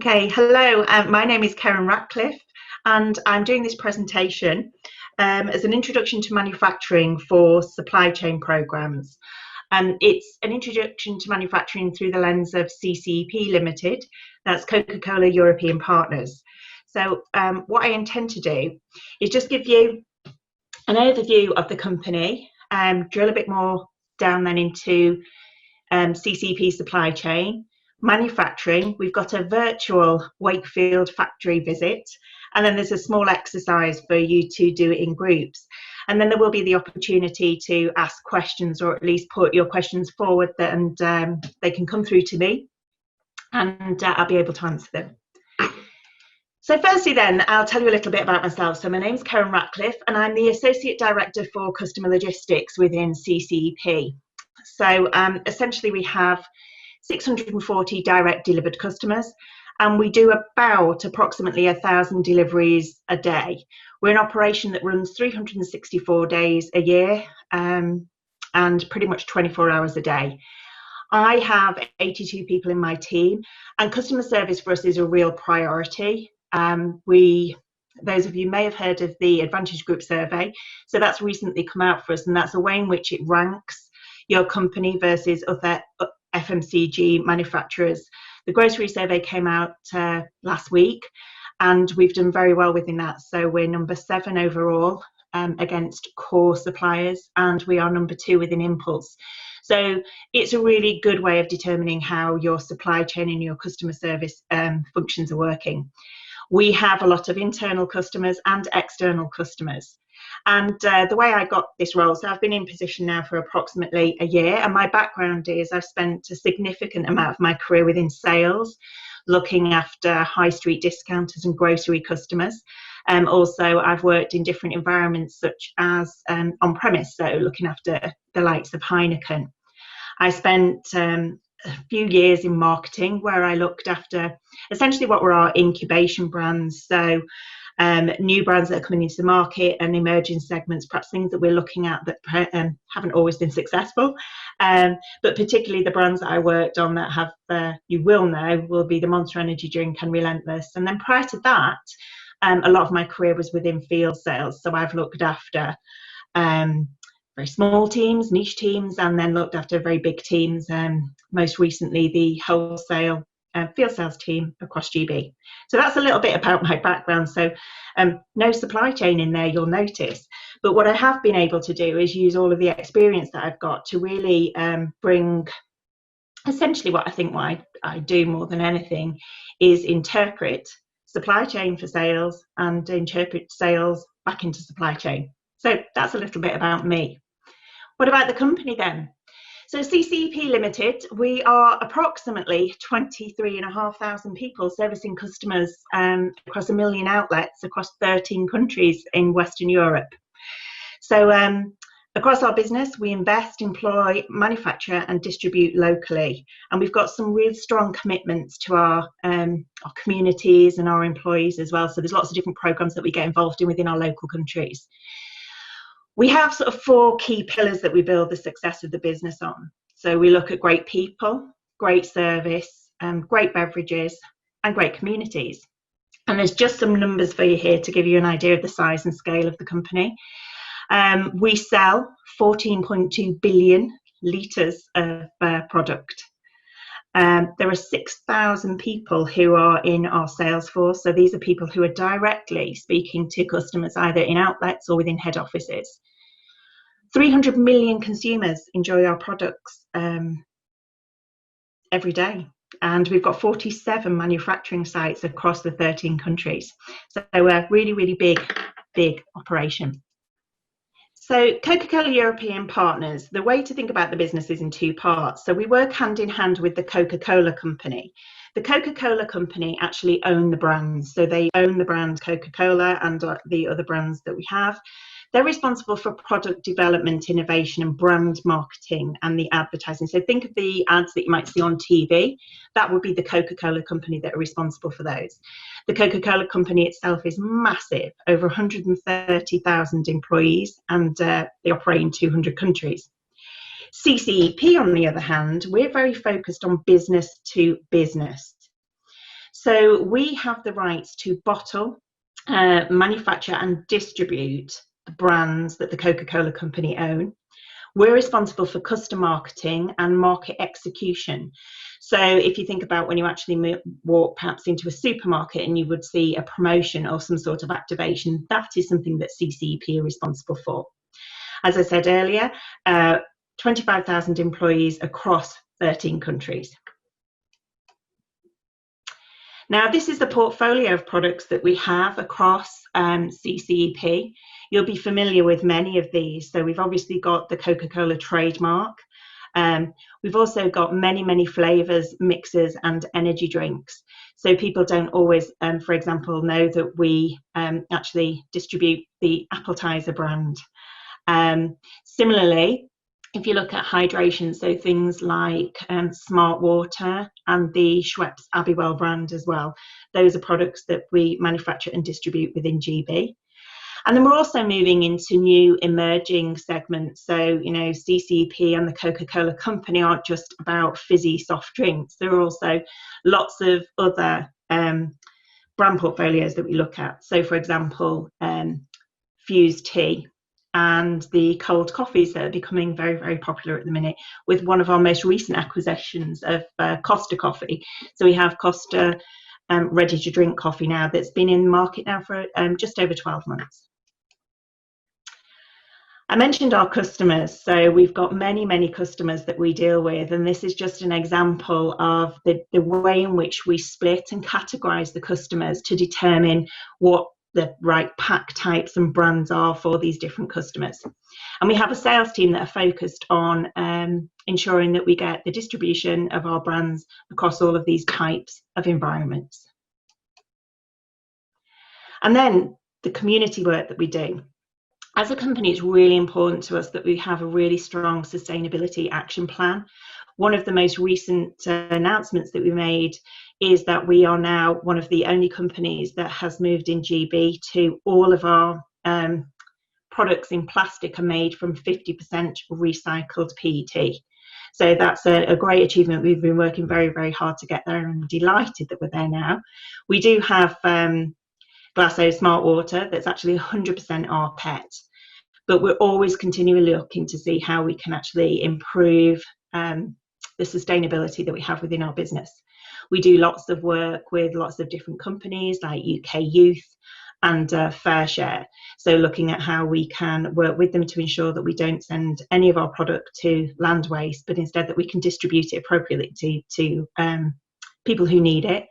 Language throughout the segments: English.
Okay, hello. My name is Karen Ratcliffe, and I'm doing this presentation as an introduction to manufacturing for supply chain programs. It's an introduction to manufacturing through the lens of CCEP Limited, that's Coca-Cola European Partners. So what I intend to do is just give you an overview of the company, drill a bit more down then into CCEP supply chain, manufacturing. We've got a virtual Wakefield Factory visit, and then there's a small exercise for you to do it in groups. And then there will be the opportunity to ask questions, or at least put your questions forward, and they can come through to me, and I'll be able to answer them. So firstly then, I'll tell you a little bit about myself. So my name's Karen Ratcliffe, and I'm the Associate Director for Customer Logistics within CCEP. So essentially we have 640 direct delivered customers, and we do about approximately 1,000 deliveries a day. We're an operation that runs 364 days a year and pretty much 24 hours a day. I have 82 people in my team, and customer service for us is a real priority. Those of you may have heard of the Advantage Group survey, so that's recently come out for us, and that's a way in which it ranks your company versus other FMCG manufacturers. The grocery survey came out last week, and we've done very well within that. So we're number 7 overall against core suppliers, and we are number 2 within Impulse. So it's a really good way of determining how your supply chain and your customer service functions are working. We have a lot of internal customers and external customers. And the way I got this role, so I've been in position now for approximately a year, and my background is I've spent a significant amount of my career within sales, looking after high street discounters and grocery customers. Also, I've worked in different environments such as on-premise, so looking after the likes of Heineken. I spent a few years in marketing, where I looked after essentially what were our incubation brands, so new brands that are coming into the market and emerging segments, perhaps things that we're looking at that haven't always been successful, but particularly the brands that I worked on that have, you will know, will be the Monster Energy drink and Relentless. And then prior to that, a lot of my career was within field sales, so I've looked after very small teams, niche teams, and then looked after very big teams, most recently the wholesale field sales team across GB. So that's a little bit about my background. So no supply chain in there, you'll notice. But what I have been able to do is use all of the experience that I've got to really bring essentially what I do more than anything is interpret supply chain for sales and interpret sales back into supply chain. So that's a little bit about me. What about the company then? So CCEP Limited, we are approximately 23,500 people servicing customers across 1 million outlets across 13 countries in Western Europe. So across our business, we invest, employ, manufacture and distribute locally. And we've got some really strong commitments to our communities and our employees as well. So there's lots of different programs that we get involved in within our local countries. We have sort of 4 key pillars that we build the success of the business on. So we look at great people, great service, great beverages, and great communities. And there's just some numbers for you here to give you an idea of the size and scale of the company. We sell 14.2 billion litres of product. There are 6,000 people who are in our sales force. So these are people who are directly speaking to customers either in outlets or within head offices. 300 million consumers enjoy our products every day. And we've got 47 manufacturing sites across the 13 countries. So we're a really, really big operation. So Coca-Cola European Partners, the way to think about the business is in 2 parts. So we work hand in hand with the Coca-Cola company. The Coca-Cola company actually own the brands. So they own the brand Coca-Cola and the other brands that we have. They're responsible for product development, innovation and brand marketing and the advertising. So think of the ads that you might see on TV. That would be the Coca-Cola company that are responsible for those. The Coca-Cola company itself is massive, over 130,000 employees, and they operate in 200 countries. CCEP, on the other hand, we're very focused on business to business. So we have the rights to bottle, manufacture and distribute the brands that the Coca-Cola company own. We're responsible for custom marketing and market execution. So if you think about when you actually walk perhaps into a supermarket and you would see a promotion or some sort of activation, that is something that CCEP are responsible for. As I said earlier, 25,000 employees across 13 countries. Now, this is the portfolio of products that we have across CCEP. You'll be familiar with many of these. So we've obviously got the Coca-Cola trademark. We've also got many flavours, mixers and energy drinks. So people don't always, for example, know that we actually distribute the Appetizer brand. Similarly, if you look at hydration, so things like Smart Water and the Schweppes Abbywell brand as well, those are products that we manufacture and distribute within GB. And then we're also moving into new emerging segments. So, you know, CCEP and the Coca-Cola company aren't just about fizzy soft drinks. There are also lots of other brand portfolios that we look at. So, for example, Fuse Tea and the cold coffees that are becoming very popular at the minute, with one of our most recent acquisitions of Costa Coffee. So we have Costa ready to drink coffee now that's been in the market now for just over 12 months. I mentioned our customers, so we've got many customers that we deal with, and this is just an example of the way in which we split and categorize the customers to determine what the right pack types and brands are for these different customers. And we have a sales team that are focused on ensuring that we get the distribution of our brands across all of these types of environments. And then the community work that we do. As a company, it's really important to us that we have a really strong sustainability action plan. One of the most recent announcements that we made is that we are now one of the only companies that has moved in GB to all of our products in plastic are made from 50% recycled PET. So that's a great achievement. We've been working very hard to get there, and I'm delighted that we're there now. We do have Glasso Smart Water that's actually 100% rPET, but we're always continually looking to see how we can actually improve the sustainability that we have within our business. We do lots of work with lots of different companies like UK Youth and FairShare. So looking at how we can work with them to ensure that we don't send any of our product to land waste, but instead that we can distribute it appropriately to people who need it.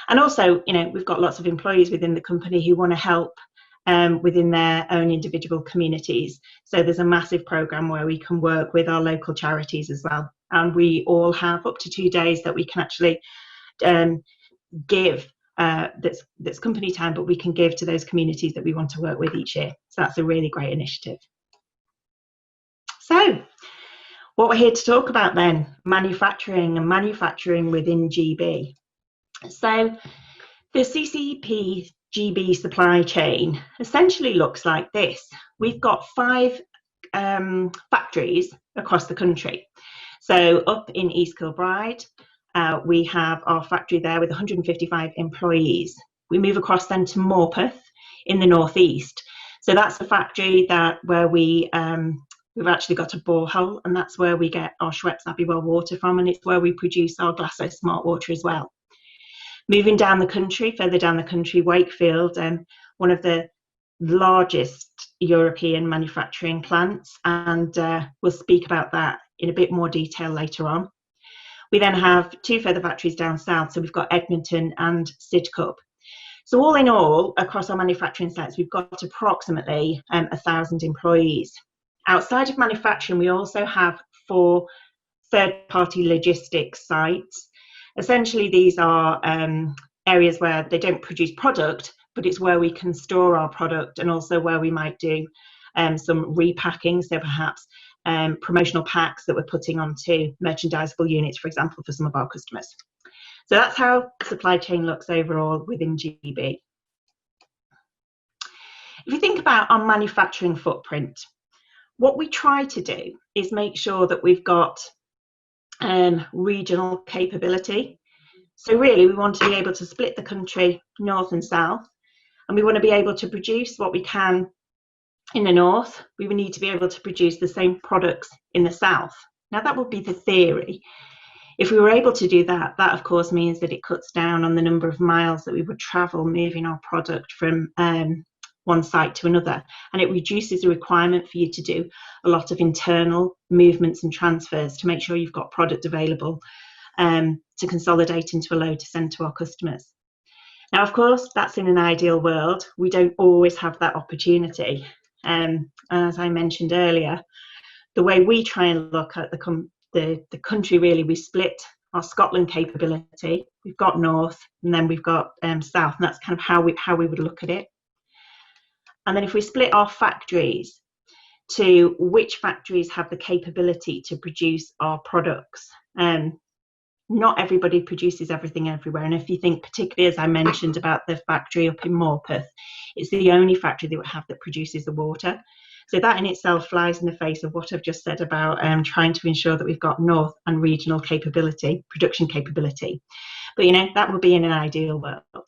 And also, you know, we've got lots of employees within the company who want to help within their own individual communities. So there's a massive program where we can work with our local charities as well. And we all have up to 2 days that we can actually give that's company time, but we can give to those communities that we want to work with each year. So that's a really great initiative. So what we're here to talk about then, manufacturing and manufacturing within GB. So the CCEP GB supply chain essentially looks like this. We've got 5 factories across the country. So up in East Kilbride, we have our factory there with 155 employees. We move across then to Morpeth in the northeast. So that's a factory where we've actually got a borehole, and that's where we get our Schweppes Abbywell water from, and it's where we produce our Glasso Smart Water as well. Moving down the country, further down the country, Wakefield, one of the largest European manufacturing plants, and we'll speak about that in a bit more detail later on. We then have 2 further factories down south, so we've got Edmonton and Sidcup. So all in all, across our manufacturing sites, we've got approximately 1,000 employees. Outside of manufacturing, we also have 4 third-party logistics sites. Essentially, these are areas where they don't produce product, but it's where we can store our product, and also where we might do some repacking, so perhaps promotional packs that we're putting onto merchandisable units, for example, for some of our customers. So that's how supply chain looks overall within GB. If you think about our manufacturing footprint, what we try to do is make sure that we've got regional capability. So really, we want to be able to split the country north and south, and we want to be able to produce what we can in the north. We would need to be able to produce the same products in the south. Now, that would be the theory. If we were able to do that, that of course means that it cuts down on the number of miles that we would travel moving our product from one site to another, and it reduces the requirement for you to do a lot of internal movements and transfers to make sure you've got product available to consolidate into a load to send to our customers. Now, of course, that's in an ideal world. We don't always have that opportunity. As I mentioned earlier, the way we try and look at the country, really, we split our Scotland capability. We've got north, and then we've got south, and that's kind of how we would look at it. And then if we split our factories to which factories have the capability to produce our products, not everybody produces everything everywhere. And if you think, particularly as I mentioned about the factory up in Morpeth, it's the only factory that we have that produces the water. So that in itself flies in the face of what I've just said about trying to ensure that we've got north and regional capability, production capability. But, you know, that would be in an ideal world.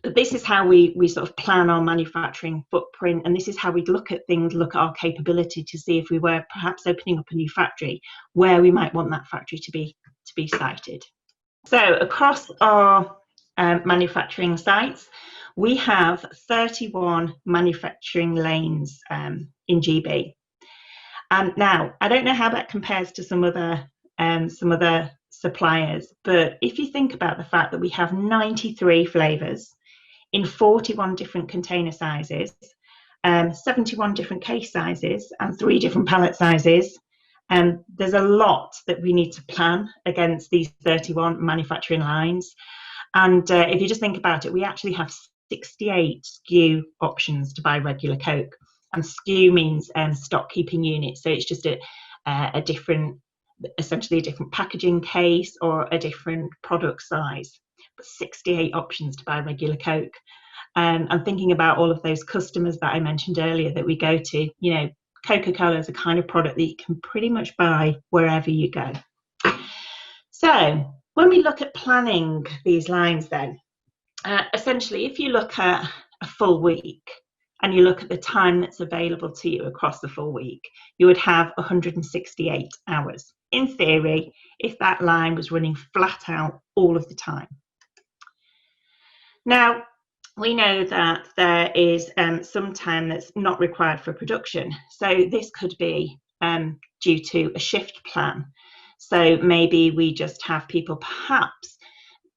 But this is how we sort of plan our manufacturing footprint, and this is how we'd look at things, look at our capability to see if we were perhaps opening up a new factory, where we might want that factory to be sited. So across our manufacturing sites, we have 31 manufacturing lanes in GB. Now, I don't know how that compares to some other suppliers, but if you think about the fact that we have 93 flavours in 41 different container sizes, 71 different case sizes, and 3 different pallet sizes, there's a lot that we need to plan against these 31 manufacturing lines. And if you just think about it, we actually have 68 SKU options to buy regular Coke. And SKU means stock keeping unit. So it's just a different, essentially a different packaging case or a different product size. But 68 options to buy regular Coke. I'm thinking about all of those customers that I mentioned earlier that we go to. You know, CocaCola is a kind of product that you can pretty much buy wherever you go. So when we look at planning these lines then, essentially if you look at a full week and you look at the time that's available to you across the full week, you would have 168 hours. In theory, if that line was running flat out all of the time. Now, we know that there is some time that's not required for production. So this could be due to a shift plan. So maybe we just have people perhaps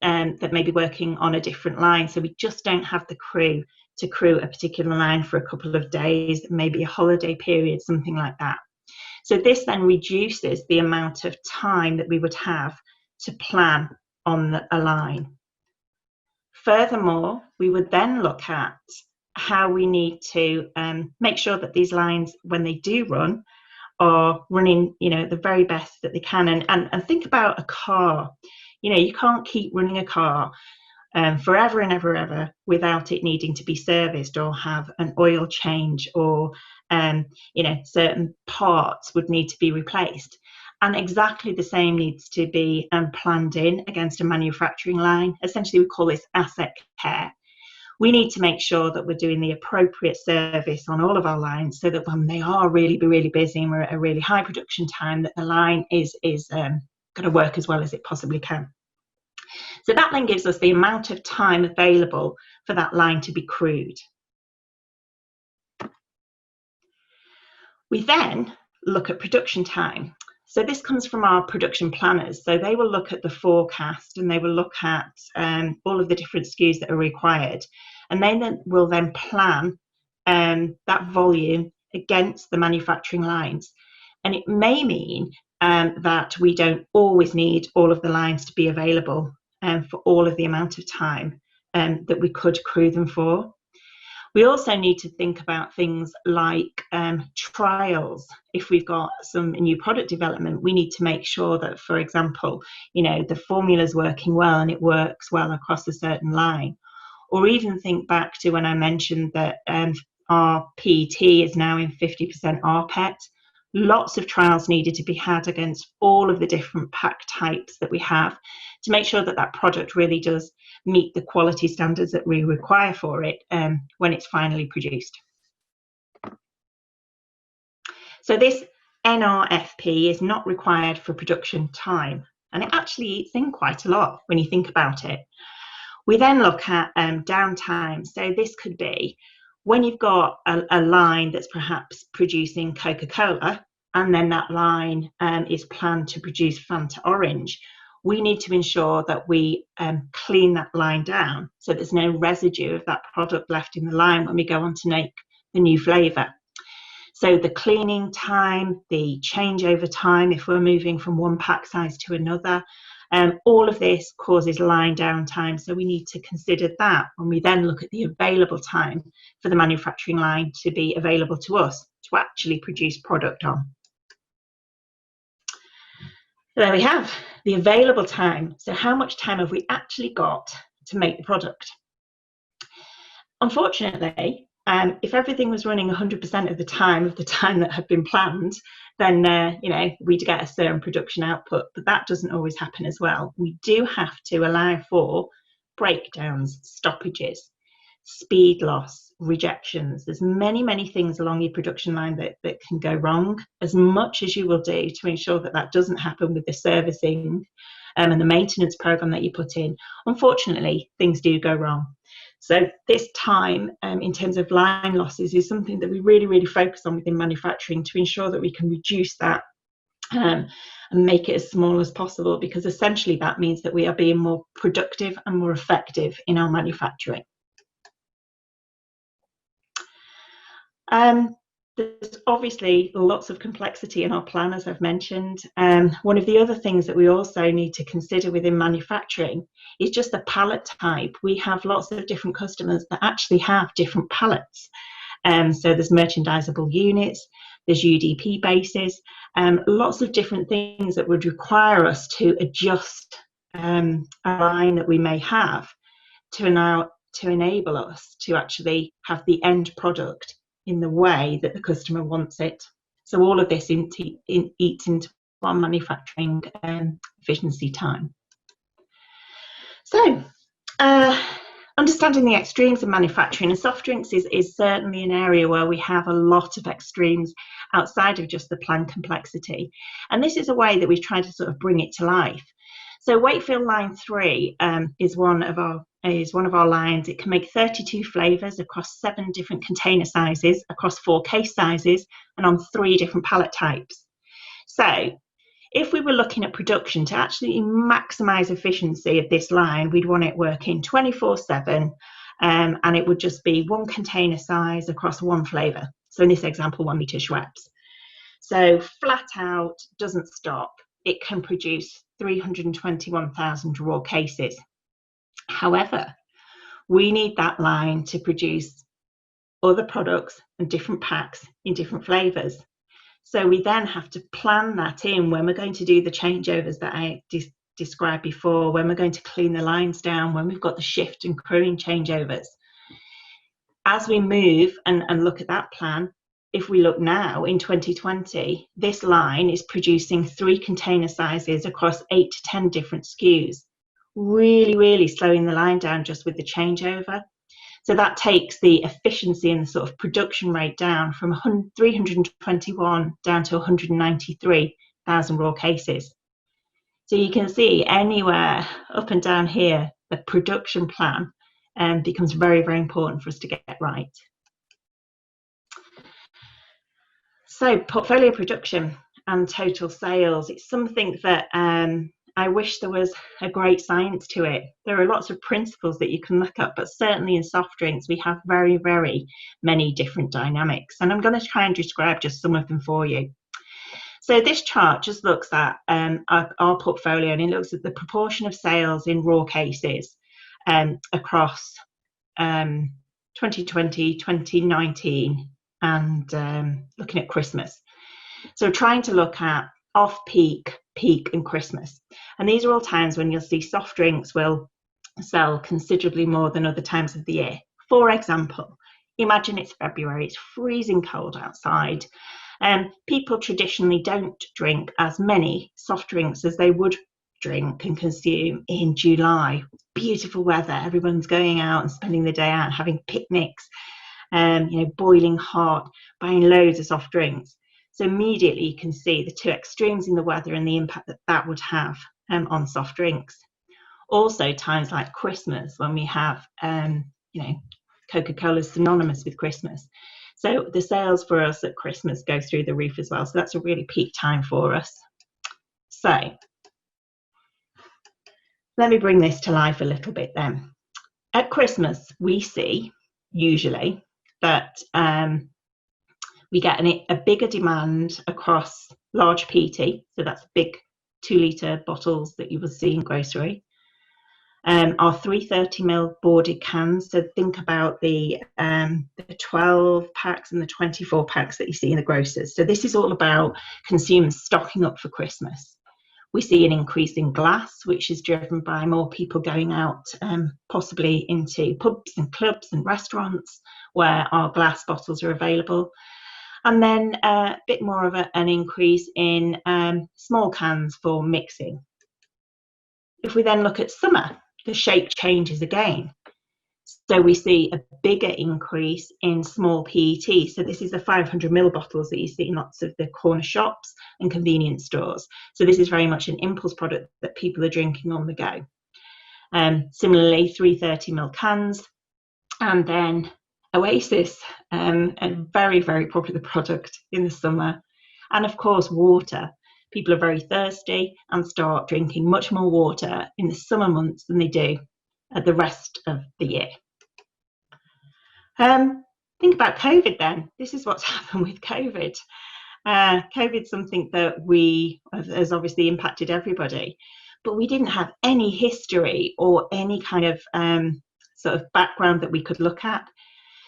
that may be working on a different line. So we just don't have the crew to crew a particular line for a couple of days, maybe a holiday period, something like that. So this then reduces the amount of time that we would have to plan on a line. Furthermore, we would then look at how we need to make sure that these lines, when they do run, are running, you know, the very best that they can. And think about a car. You know, you can't keep running a car forever and ever without it needing to be serviced or have an oil change, or you know, certain parts would need to be replaced. And exactly the same needs to be planned in against a manufacturing line. Essentially, we call this asset care. We need to make sure that we're doing the appropriate service on all of our lines, so that when they are really busy and we're at a really high production time, that the line is going to work as well as it possibly can. So that then gives us the amount of time available for that line to be crewed. We then look at production time. So this comes from our production planners. So they will look at the forecast and they will look at all of the different SKUs that are required. And they will then plan that volume against the manufacturing lines. And it may mean that we don't always need all of the lines to be available for all of the amount of time that we could crew them for. We also need to think about things like trials. If we've got some new product development, we need to make sure that, for example, you know, the formula is working well and it works well across a certain line. Or even think back to when I mentioned that our PET is now in 50% rPET. lots of trials needed to be had against all of the different pack types that we have to make sure that that product really does meet the quality standards that we require for it when it's finally produced. So this NRFP is not required for production time, and it actually eats in quite a lot when you think about it. We then look at downtime. So this could be when you've got a line that's perhaps producing Coca-Cola, and then that line is planned to produce Fanta Orange. We need to ensure that we clean that line down so there's no residue of that product left in the line when we go on to make the new flavour. So the cleaning time, the changeover time, if we're moving from one pack size to another, all of this causes line downtime. So we need to consider that when we then look at the available time for the manufacturing line to be available to us to actually produce product on. There we have the available time. So how much time have we actually got to make the product? Unfortunately, if everything was running 100% of the time that had been planned, then we'd get a certain production output, but that doesn't always happen as well. We do have to allow for breakdowns, stoppages, speed loss, rejections. There's many things along your production line that can go wrong. As much as you will do to ensure that that doesn't happen with the servicing and the maintenance program that you put in, unfortunately, things do go wrong. So this time in terms of line losses is something that we really focus on within manufacturing to ensure that we can reduce that and make it as small as possible, because essentially that means that we are being more productive and more effective in our manufacturing. There's obviously lots of complexity in our plan, as I've mentioned. One of the other things that we also need to consider within manufacturing is just the pallet type. We have lots of different customers that actually have different pallets. So there's merchandisable units, there's UDP bases, lots of different things that would require us to adjust a line that we may have to enable us to actually have the end product in the way that the customer wants it. So all of this eats into our manufacturing efficiency time. So understanding the extremes of manufacturing, and soft drinks is certainly an area where we have a lot of extremes outside of just the plan complexity. And this is a way that we've tried to sort of bring it to life. So Wakefield line 3 is one of our lines. It can make 32 flavours across 7 different container sizes, across 4 case sizes, and on 3 different pallet types. So if we were looking at production to actually maximise efficiency of this line, we'd want it working 24/7, and it would just be 1 container size across 1 flavour. So in this example, 1 litre Schweppes. So flat out, doesn't stop. It can produce 321,000 raw cases. However, we need that line to produce other products and different packs in different flavours. So we then have to plan that in when we're going to do the changeovers that I described before, when we're going to clean the lines down, when we've got the shift and crewing changeovers. As we move and look at that plan, if we look now in 2020, this line is producing 3 container sizes across 8 to 10 different SKUs, really slowing the line down just with the changeover. So that takes the efficiency and the sort of production rate down from 321 down to 193,000 raw cases. So you can see anywhere up and down here, the production plan becomes very important for us to get right. So portfolio production and total sales, it's something that I wish there was a great science to it. There are lots of principles that you can look at, but certainly in soft drinks, we have very many different dynamics. And I'm going to try and describe just some of them for you. So this chart just looks at our portfolio, and it looks at the proportion of sales in raw cases across 2020, 2019, and looking at Christmas. So trying to look at off-peak, peak and Christmas. And these are all times when you'll see soft drinks will sell considerably more than other times of the year. For example, imagine it's February, it's freezing cold outside, People traditionally don't drink as many soft drinks as they would drink and consume in July. Beautiful weather, everyone's going out and spending the day out, having picnics, boiling hot, buying loads of soft drinks. So immediately you can see the two extremes in the weather and the impact that that would have on soft drinks. Also, times like Christmas, when we have, Coca-Cola is synonymous with Christmas. So the sales for us at Christmas go through the roof as well. So that's a really peak time for us. So let me bring this to life a little bit then. At Christmas, we see usually that we get a bigger demand across large PT. So that's big 2-litre bottles that you will see in grocery. Our 330ml boarded cans, so think about the 12 packs and the 24 packs that you see in the grocers. So this is all about consumers stocking up for Christmas. We see an increase in glass, which is driven by more people going out, possibly into pubs and clubs and restaurants where our glass bottles are available. And then a bit more of an increase in small cans for mixing. If we then look at summer, the shape changes again. So we see a bigger increase in small PET. So this is the 500ml bottles that you see in lots of the corner shops and convenience stores. So this is very much an impulse product that people are drinking on the go. Similarly, 330ml cans, and then Oasis, a very, very popular product in the summer. And of course, water. People are very thirsty and start drinking much more water in the summer months than they do the rest of the year. Think about COVID then. This is what's happened with COVID. COVID's something that has obviously impacted everybody, but we didn't have any history or any kind of sort of background that we could look at.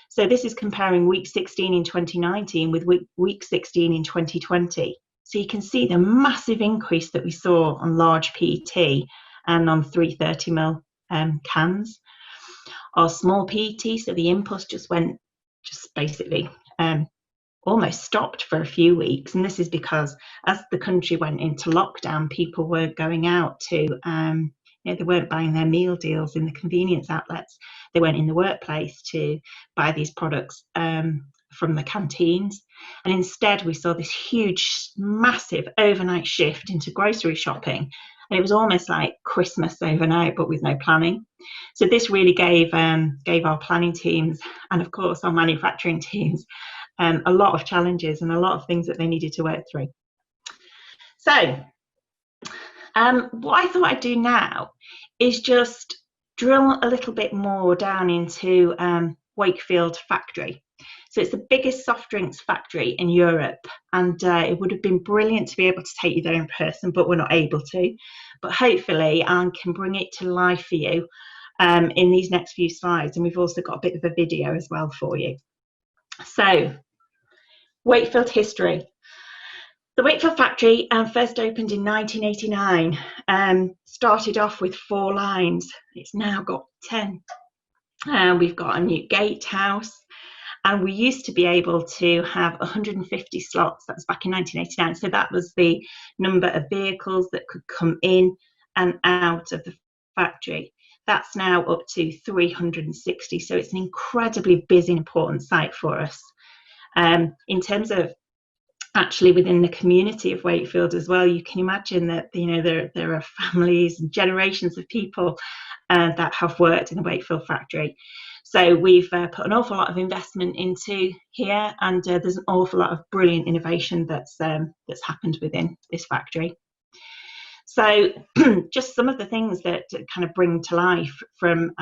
So this is comparing week 16 in 2019 with week 16 in 2020. So you can see the massive increase that we saw on large PET and on 330ml cans. Our small PET, so the impulse just basically almost stopped for a few weeks. And this is because as the country went into lockdown, people weren't going out to, they weren't buying their meal deals in the convenience outlets. They went in the workplace to buy these products from the canteens, and instead we saw this huge, massive overnight shift into grocery shopping, and it was almost like Christmas overnight, but with no planning. So this really gave our planning teams and of course our manufacturing teams a lot of challenges and a lot of things that they needed to work through. So what I thought I'd do now is just drill a little bit more down into Wakefield Factory. So it's the biggest soft drinks factory in Europe, and it would have been brilliant to be able to take you there in person, but we're not able to. But hopefully I can bring it to life for you in these next few slides, and we've also got a bit of a video as well for you. So Wakefield history. The Wakefield Factory first opened in 1989, started off with 4 lines. It's now got 10. We've got a new gatehouse. And we used to be able to have 150 slots. That was back in 1989. So that was the number of vehicles that could come in and out of the factory. That's now up to 360. So it's an incredibly busy and important site for us. In terms of actually within the community of Wakefield as well, you can imagine that there are families and generations of people that have worked in the Wakefield Factory. So we've put an awful lot of investment into here, and there's an awful lot of brilliant innovation that's happened within this factory. So just some of the things that kind of bring to life from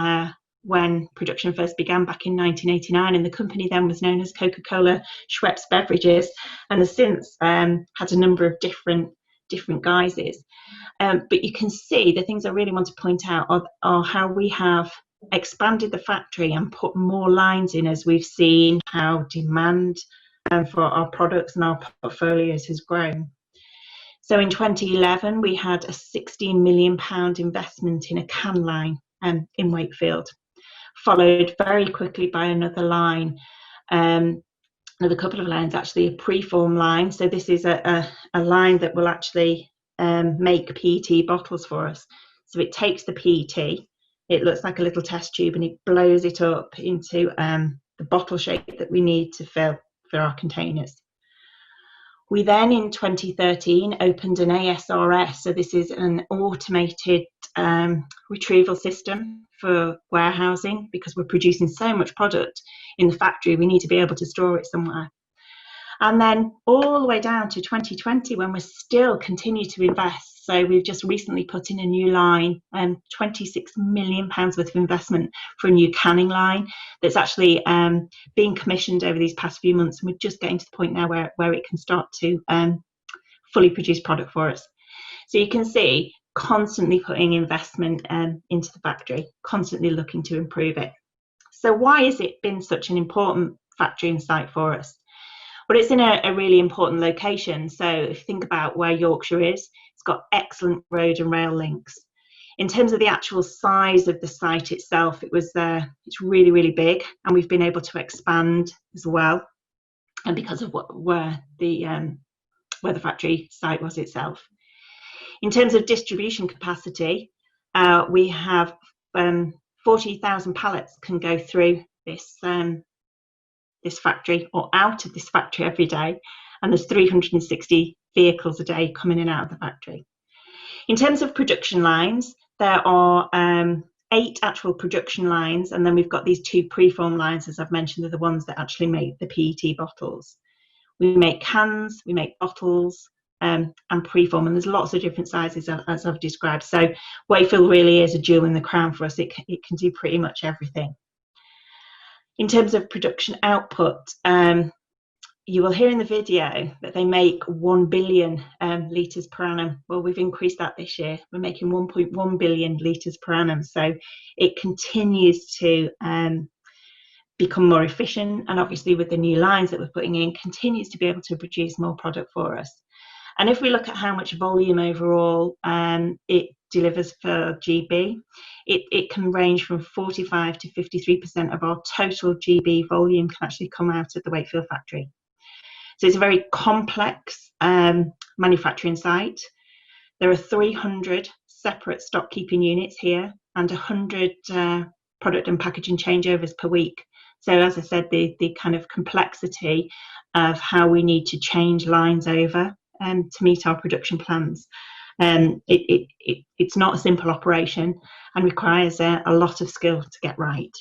when production first began back in 1989, and the company then was known as CocaCola Schweppes Beverages, and has since had a number of different guises. But you can see the things I really want to point out are how we have expanded the factory and put more lines in as we've seen how demand for our products and our portfolios has grown. So in 2011 we had a £16 million investment in a can line in Wakefield, followed very quickly by another line another couple of lines, actually a preform line. So this is a line that will actually make PET bottles for us. So it takes the PET, it looks like a little test tube, and it blows it up into the bottle shape that we need to fill for our containers. We then, in 2013, opened an ASRS. So this is an automated retrieval system for warehousing, because we're producing so much product in the factory, we need to be able to store it somewhere. And then all the way down to 2020, when we still continue to invest. So we've just recently put in a new line, £26 million worth of investment for a new canning line that's actually being commissioned over these past few months. And we're just getting to the point now where it can start to fully produce product for us. So you can see, constantly putting investment into the factory, constantly looking to improve it. So why has it been such an important factory and site for us? But it's in a really important location. So if you think about where Yorkshire is, it's got excellent road and rail links. In terms of the actual size of the site itself, it's really, really big, and we've been able to expand as well, and because of where the factory site was itself. In terms of distribution capacity, we have 40,000 pallets can go through this factory, or out of this factory every day, and there's 360 vehicles a day coming in and out of the factory. In terms of production lines, there are 8 actual production lines, and then we've got these 2 preform lines, as I've mentioned, are the ones that actually make the PET bottles. We make cans, we make bottles, and preform, and there's lots of different sizes, as I've described. So Wakefield really is a jewel in the crown for us. It can do pretty much everything. In terms of production output, you will hear in the video that they make 1 billion litres per annum. Well, we've increased that this year. We're making 1.1 billion litres per annum. So it continues to become more efficient, and obviously with the new lines that we're putting in, continues to be able to produce more product for us. And if we look at how much volume overall it delivers for GB, it can range from 45 to 53% of our total GB volume can actually come out of the Wakefield factory. So it's a very complex manufacturing site. There are 300 separate stock keeping units here, and 100 product and packaging changeovers per week. So as I said, the kind of complexity of how we need to change lines over to meet our production plans. It's not a simple operation and requires a lot of skill to get right.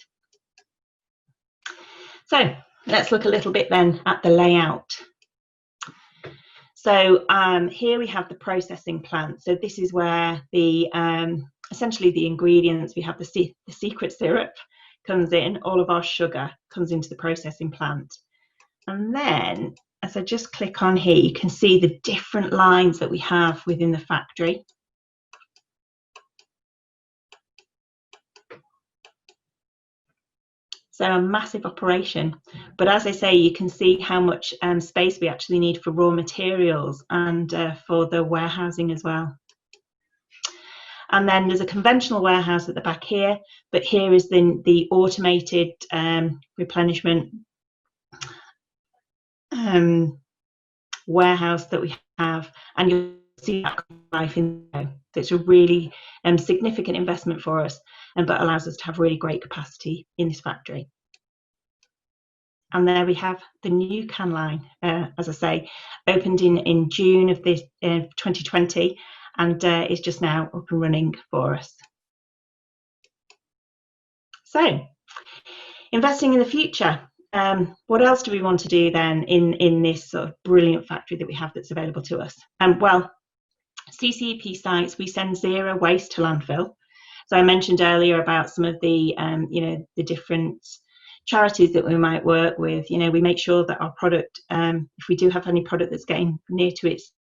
So let's look a little bit then at the layout. So here we have the processing plant. So this is where essentially the ingredients, we have the secret syrup comes in, all of our sugar comes into the processing plant. And then as I just click on here, you can see the different lines that we have within the factory. So a massive operation, but as I say, you can see how much space we actually need for raw materials and for the warehousing as well. And then there's a conventional warehouse at the back here, but here is the automated replenishment warehouse that we have, and you'll see that life in there. So it's a really significant investment for us, but allows us to have really great capacity in this factory. And there we have the new can line, as I say, opened in June of this 2020, and is just now up and running for us. So, investing in the future. What else do we want to do then in this sort of brilliant factory that we have that's available to us? Well, CCEP sites, we send 0 waste to landfill. So I mentioned earlier about some of the the different charities that we might work with. We make sure that our product, if we do have any product that's getting near to its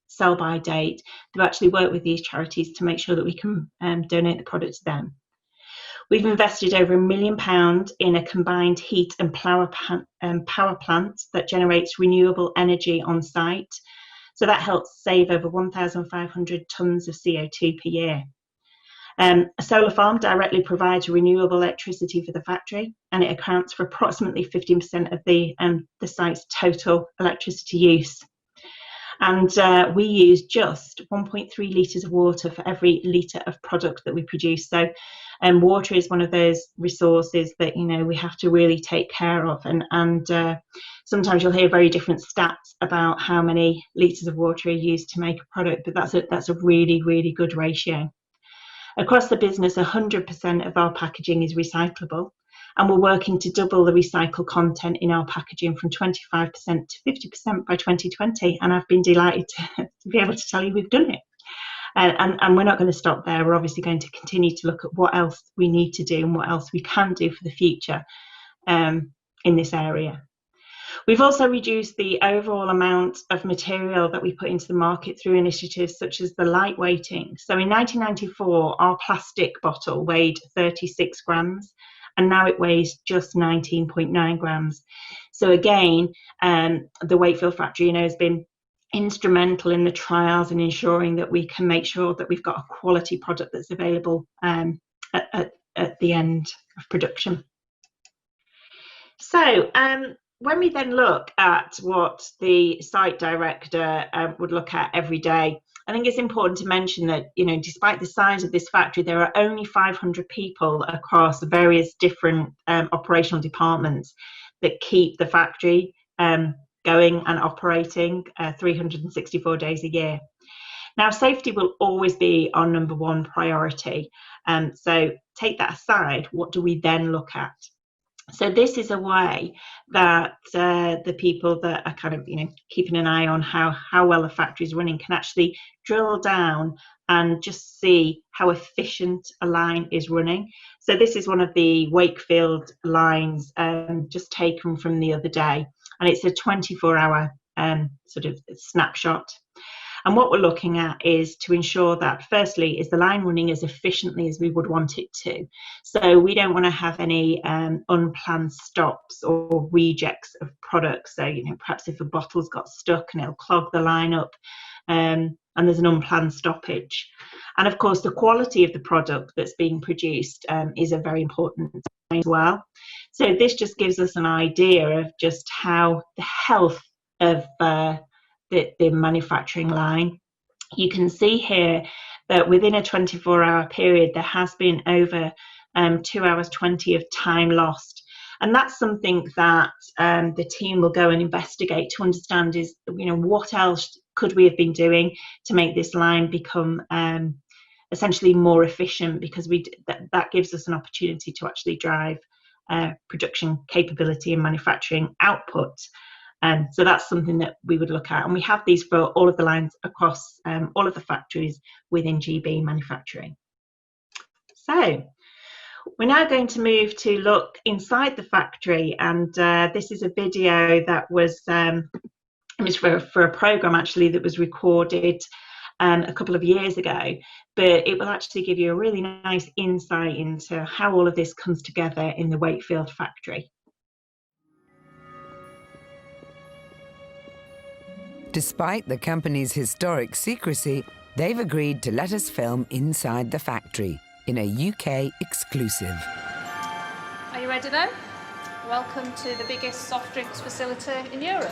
sell by date, to actually work with these charities to make sure that we can donate the product to them. We've invested over £1 million in a combined heat and power plant that generates renewable energy on site. So that helps save over 1,500 tonnes of CO2 per year. A solar farm directly provides renewable electricity for the factory, and it accounts for approximately 15% of the site's total electricity use. And we use just 1.3 litres of water for every litre of product that we produce. So water is one of those resources that, you know, we have to really take care of. And sometimes you'll hear very different stats about how many litres of water are used to make a product, but that's a really, really good ratio. Across the business, 100% of our packaging is recyclable, and we're working to double the recycled content in our packaging from 25% to 50% by 2020, and I've been delighted to be able to tell you we've done it. And we're not going to stop there. We're obviously going to continue to look at what else we need to do and what else we can do for the future in this area. We've also reduced the overall amount of material that we put into the market through initiatives such as the lightweighting. So in 1994, our plastic bottle weighed 36 grams, and now it weighs just 19.9 grams. So again, the Wakefield Factory, you know, has been instrumental in the trials and ensuring that we can make sure that we've got a quality product that's available at the end of production. So when we then look at what the site director would look at every day, I think it's important to mention that, you know, despite the size of this factory, there are only 500 people across various different operational departments that keep the factory going and operating 364 days a year. Now, safety will always be our number one priority. So take that aside, what do we then look at? So this is a way that the people that are kind of, you know, keeping an eye on how well the factory is running can actually drill down and just see how efficient a line is running. So this is one of the Wakefield lines just taken from the other day, and it's a 24-hour sort of snapshot. And what we're looking at is to ensure that, firstly, is the line running as efficiently as we would want it to. So we don't want to have any unplanned stops or rejects of products. So, you know, perhaps if a bottle's got stuck and it'll clog the line up and there's an unplanned stoppage. And of course, the quality of the product that's being produced is a very important thing as well. So this just gives us an idea of just how the health of the manufacturing line. You can see here that within a 24-hour period, there has been over 2 hours 20 of time lost. And that's something that the team will go and investigate to understand is, you know, what else could we have been doing to make this line become essentially more efficient, because that gives us an opportunity to actually drive production capability and manufacturing output. So that's something that we would look at, and we have these for all of the lines across all of the factories within GB manufacturing. So we're now going to move to look inside the factory, and this is a video that was for a program actually that was recorded a couple of years ago, but it will actually give you a really nice insight into how all of this comes together in the Wakefield factory. Despite the company's historic secrecy, they've agreed to let us film inside the factory in a UK exclusive. Are you ready then? Welcome to the biggest soft drinks facility in Europe.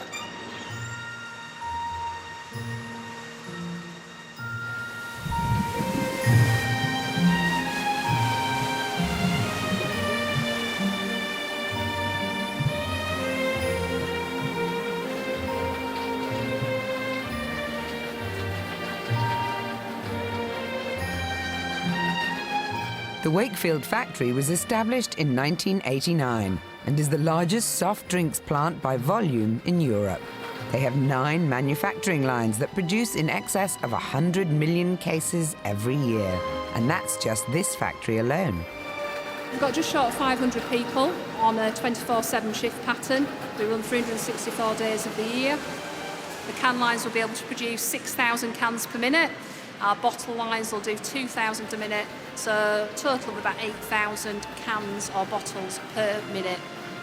The Wakefield factory was established in 1989 and is the largest soft drinks plant by volume in Europe. They have 9 manufacturing lines that produce in excess of 100 million cases every year. And that's just this factory alone. We've got just short of 500 people on a 24/7 shift pattern. We run 364 days of the year. The can lines will be able to produce 6,000 cans per minute. Our bottle lines will do 2,000 a minute, so a total of about 8,000 cans or bottles per minute,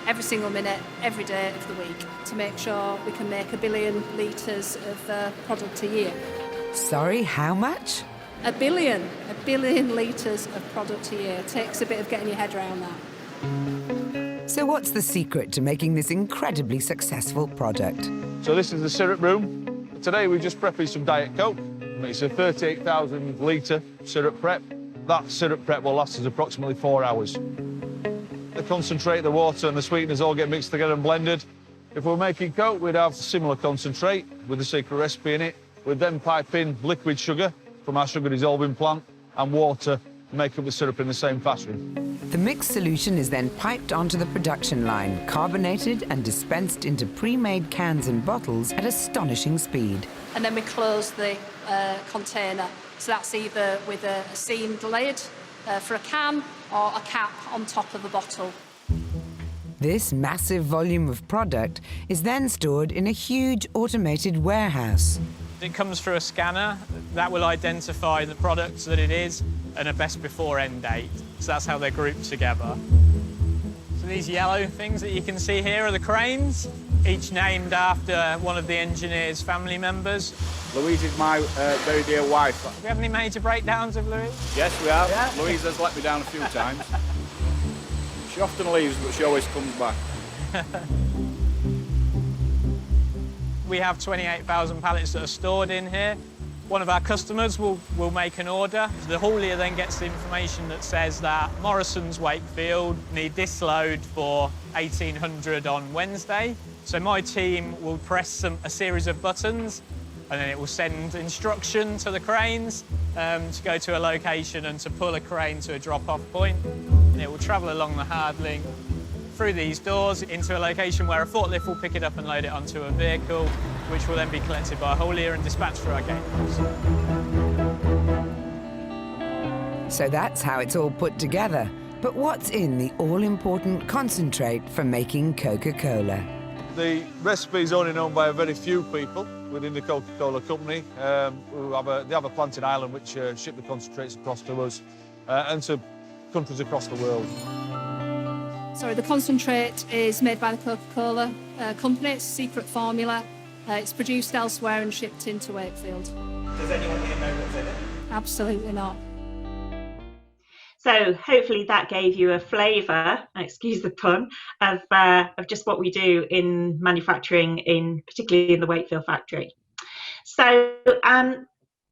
every single minute, every day of the week, to make sure we can make 1 billion litres of product a year. Sorry, how much? A billion litres of product a year. It takes a bit of getting your head around that. So what's the secret to making this incredibly successful product? So this is the syrup room. Today we're just prepping some Diet Coke. It's a 38,000 litre syrup prep. That syrup prep will last us approximately 4 hours. The concentrate, the water and the sweeteners all get mixed together and blended. If we're making Coke, we'd have similar concentrate with the secret recipe in it. We'd then pipe in liquid sugar from our sugar dissolving plant and water to make up the syrup in the same fashion. The mixed solution is then piped onto the production line, carbonated and dispensed into pre-made cans and bottles at astonishing speed. And then we close the container. So that's either with a seamed lid for a can or a cap on top of the bottle. This massive volume of product is then stored in a huge automated warehouse. It comes through a scanner that will identify the products that it is and a best before end date. So that's how they're grouped together. So these yellow things that you can see here are the cranes, each named after one of the engineer's family members. Louise is my very dear wife. Do we have any major breakdowns of Louise? Yes, we have. Yeah. Louise has let me down a few times. She often leaves, but she always comes back. We have 28,000 pallets that are stored in here. One of our customers will make an order. The haulier then gets the information that says that Morrison's Wakefield need this load for 1800 on Wednesday. So my team will press a series of buttons and then it will send instruction to the cranes to go to a location and to pull a crane to a drop-off point. And it will travel along the hard link through these doors into a location where a forklift will pick it up and load it onto a vehicle, which will then be collected by a haulier and dispatched through our gateways. So that's how it's all put together. But what's in the all-important concentrate for making Coca-Cola? The recipe is only known by a very few people within the Coca-Cola company. They have a plant in Ireland which ship the concentrates across to us and to countries across the world. Sorry, the concentrate is made by the Coca-Cola company. It's a secret formula. It's produced elsewhere and shipped into Wakefield. Does anyone here know what's in it? Absolutely not. So hopefully that gave you a flavour, excuse the pun, of just what we do in manufacturing, particularly in the Wakefield factory. So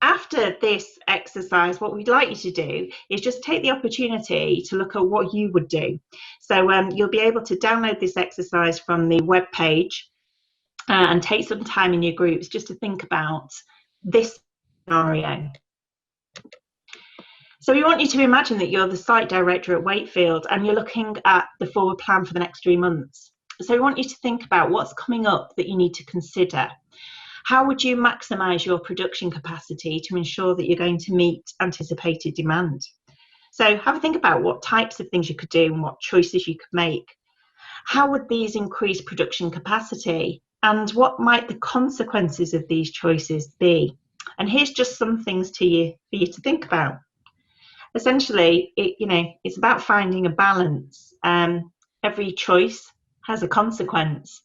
after this exercise, what we'd like you to do is just take the opportunity to look at what you would do. So you'll be able to download this exercise from the web page and take some time in your groups just to think about this scenario. So we want you to imagine that you're the site director at Wakefield and you're looking at the forward plan for the next 3 months. So we want you to think about what's coming up that you need to consider. How would you maximise your production capacity to ensure that you're going to meet anticipated demand? So have a think about what types of things you could do and what choices you could make. How would these increase production capacity? And what might the consequences of these choices be? And here's just some things for you to think about. Essentially, it's about finding a balance. Every choice has a consequence.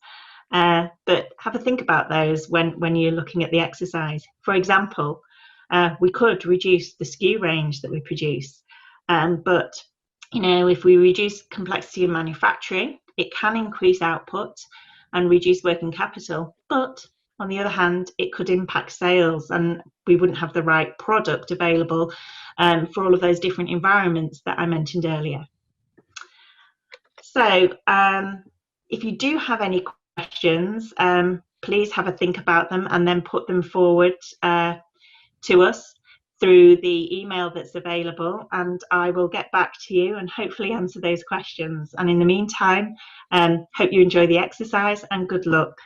But have a think about those when you're looking at the exercise. For example, we could reduce the SKU range that we produce, but if we reduce complexity in manufacturing, it can increase output and reduce working capital. But on the other hand, it could impact sales, and we wouldn't have the right product available for all of those different environments that I mentioned earlier. So, if you do have any questions, please have a think about them and then put them forward to us through the email that's available, and I will get back to you and hopefully answer those questions. And in the meantime, hope you enjoy the exercise and good luck.